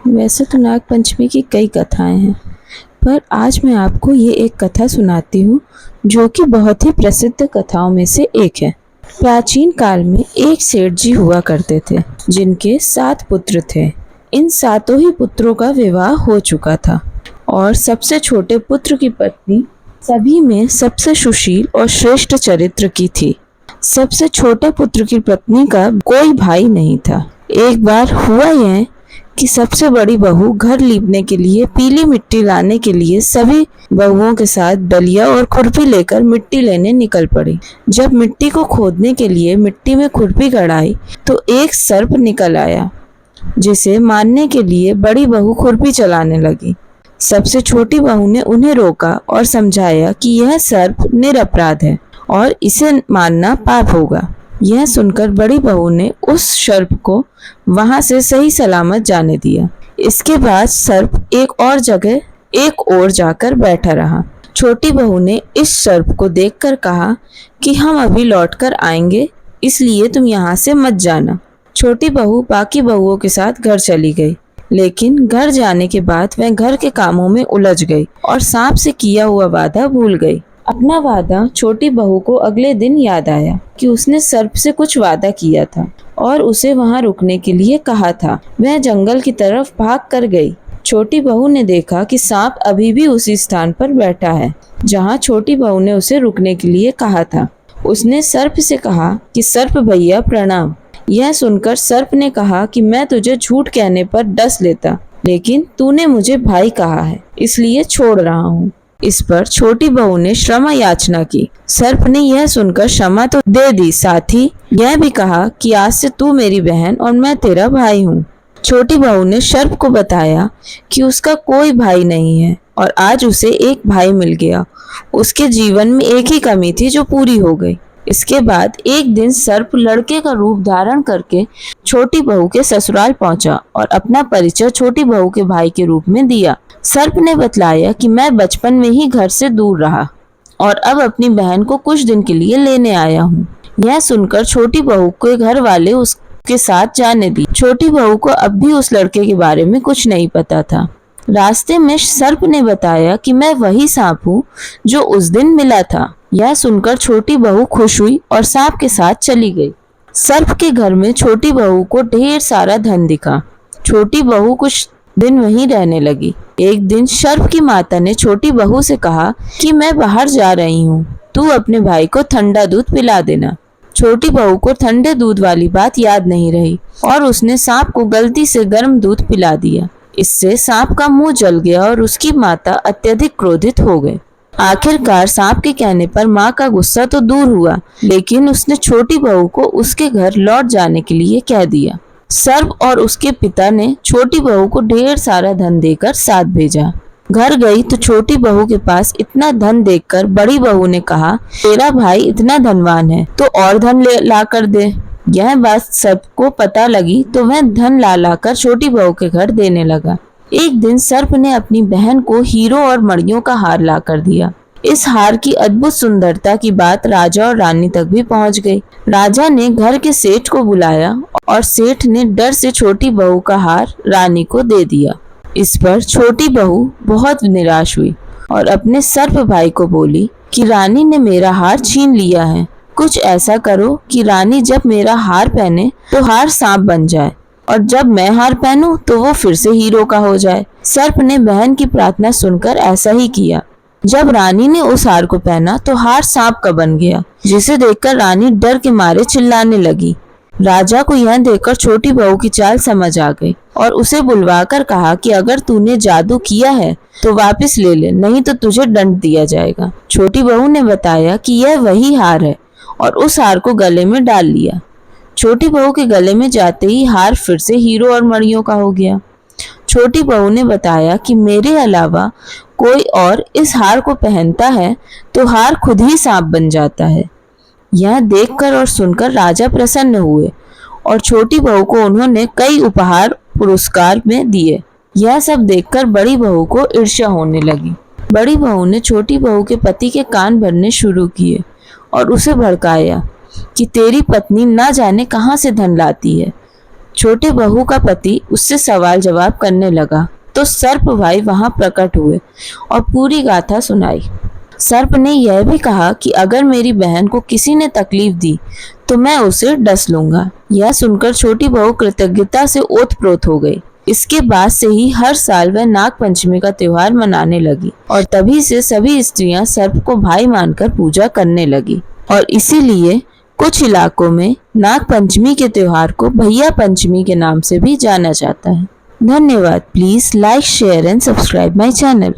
वैसे तो नाग पंचमी की कई कथाएं हैं, पर आज मैं आपको ये एक कथा सुनाती हूँ जो कि बहुत ही प्रसिद्ध कथाओं में से एक है। प्राचीन काल में एक सेठ जी हुआ करते थे जिनके 7 पुत्र थे। इन सातों ही पुत्रों का विवाह हो चुका था और सबसे छोटे पुत्र की पत्नी सभी में सबसे सुशील और श्रेष्ठ चरित्र की थी। सबसे छोटे पुत्र की पत्नी का कोई भाई नहीं था। एक बार हुआ यह कि सबसे बड़ी बहू घर लीपने के लिए पीली मिट्टी लाने के लिए सभी बहुओं के साथ डलिया और खुरपी लेकर मिट्टी लेने निकल पड़ी। जब मिट्टी को खोदने के लिए मिट्टी में खुरपी गड़ाई तो एक सर्प निकल आया, जिसे मारने के लिए बड़ी बहू खुरपी चलाने लगी। सबसे छोटी बहू ने उन्हें रोका और समझाया कि यह सर्प निरपराध है और इसे मारना पाप होगा। यह सुनकर बड़ी बहू ने उस सर्प को वहां से सही सलामत जाने दिया। इसके बाद सर्प एक और जाकर बैठा रहा। छोटी बहू ने इस सर्प को देखकर कहा कि हम अभी लौटकर आएंगे, इसलिए तुम यहाँ से मत जाना। छोटी बहू बाकी बहुओं के साथ घर चली गई, लेकिन घर जाने के बाद वह घर के कामों में उलझ गई और सांप से किया हुआ वादा भूल गई। अपना वादा छोटी बहू को अगले दिन याद आया कि उसने सर्प से कुछ वादा किया था और उसे वहां रुकने के लिए कहा था। वह जंगल की तरफ भाग कर गई। छोटी बहू ने देखा कि सांप अभी भी उसी स्थान पर बैठा है जहां छोटी बहू ने उसे रुकने के लिए कहा था। उसने सर्प से कहा कि सर्प भैया प्रणाम। यह सुनकर सर्प ने कहा कि मैं तुझे झूठ कहने पर डस लेता, लेकिन तूने मुझे भाई कहा है, इसलिए छोड़ रहा हूँ। इस पर छोटी बहू ने क्षमा याचना की। सर्प ने यह सुनकर क्षमा तो दे दी, साथ ही यह भी कहा कि आज से तू मेरी बहन और मैं तेरा भाई हूँ। छोटी बहू ने सर्प को बताया कि उसका कोई भाई नहीं है और आज उसे एक भाई मिल गया। उसके जीवन में एक ही कमी थी जो पूरी हो गई। इसके बाद एक दिन सर्प लड़के का रूप धारण करके छोटी बहू के ससुराल पहुंचा और अपना परिचय छोटी बहू के भाई के रूप में दिया। सर्प ने बतलाया कि मैं बचपन में ही घर से दूर रहा और अब अपनी बहन को कुछ दिन के लिए लेने आया हूँ। यह सुनकर छोटी बहू के घर वाले उसके साथ जाने दी। छोटी बहू को अब भी उस लड़के के बारे में कुछ नहीं पता था। रास्ते में सर्प ने बताया कि मैं वही सांप हूँ जो उस दिन मिला था। यह सुनकर छोटी बहू खुश हुई और सांप के साथ चली गई। सर्प के घर में छोटी बहू को ढेर सारा धन दिखा। छोटी बहू कुछ दिन वहीं रहने लगी। एक दिन सर्प की माता ने छोटी बहू से कहा कि मैं बाहर जा रही हूँ, तू अपने भाई को ठंडा दूध पिला देना। छोटी बहू को ठंडे दूध वाली बात याद नहीं रही और उसने सांप को गलती से गर्म दूध पिला दिया। इससे सांप का मुंह जल गया और उसकी माता अत्यधिक क्रोधित हो गई। आखिरकार सांप के कहने पर माँ का गुस्सा तो दूर हुआ, लेकिन उसने छोटी बहू को उसके घर लौट जाने के लिए कह दिया। सर्प और उसके पिता ने छोटी बहू को ढेर सारा धन देकर साथ भेजा। घर गई तो छोटी बहू के पास इतना धन देखकर बड़ी बहू ने कहा, तेरा भाई इतना धनवान है तो और धन ला कर दे। यह बात सबको पता लगी तो वह धन ला कर छोटी बहू के घर देने लगा। एक दिन सर्प ने अपनी बहन को हीरो और मणियों का हार ला कर दिया। इस हार की अद्भुत सुंदरता की बात राजा और रानी तक भी पहुंच गई। राजा ने घर के सेठ को बुलाया और सेठ ने डर से छोटी बहू का हार रानी को दे दिया। इस पर छोटी बहू बहुत निराश हुई और अपने सर्प भाई को बोली कि रानी ने मेरा हार छीन लिया है। कुछ ऐसा करो कि रानी जब मेरा हार पहने तो हार सांप बन जाए और जब मैं हार पहनूं तो वो फिर से हीरो का हो जाए। सर्प ने बहन की प्रार्थना सुनकर ऐसा ही किया। जब रानी ने उस हार को पहना तो हार सांप का बन गया, जिसे देखकर रानी डर के मारे चिल्लाने लगी। राजा को यह देखकर छोटी बहू की चाल समझ आ गई और उसे बुलवाकर कहा कि अगर तूने जादू किया है तो वापस ले ले, नहीं तो तुझे दंड दिया जाएगा। छोटी बहू ने बताया कि यह वही हार है और उस हार को गले में डाल लिया। छोटी बहू के गले में जाते ही हार फिर से हीरो और मणियों का हो गया। छोटी बहू ने बताया कि मेरे अलावा कोई और इस हार को पहनता है तो हार खुद ही सांप बन जाता है। यह देखकर और सुनकर राजा प्रसन्न हुए और छोटी बहू को उन्होंने कई उपहार पुरस्कार में दिए। यह सब देखकर बड़ी बहू को ईर्ष्या होने लगी। बड़ी बहू ने छोटी बहू के पति के कान भरने शुरू किए और उसे भड़काया कि तेरी पत्नी ना जाने कहाँ से धन लाती है। छोटे बहू का पति उससे सवाल जवाब करने लगा तो सर्प भाई वहां प्रकट हुए और पूरी गाथा सुनाई। सर्प ने यह भी कहा कि अगर मेरी बहन को किसी ने तकलीफ दी तो मैं उसे डस लूंगा। यह सुनकर छोटी बहू कृतज्ञता से ओतप्रोत हो गई। इसके बाद से ही हर साल वह नाग पंचमी का त्योहार मनाने लगी और तभी से सभी स्त्रियां सर्प को भाई मानकर पूजा करने लगी और इसीलिए कुछ इलाकों में नाग पंचमी के त्योहार को भैया पंचमी के नाम से भी जाना जाता है। धन्यवाद। Please like, share and subscribe my channel.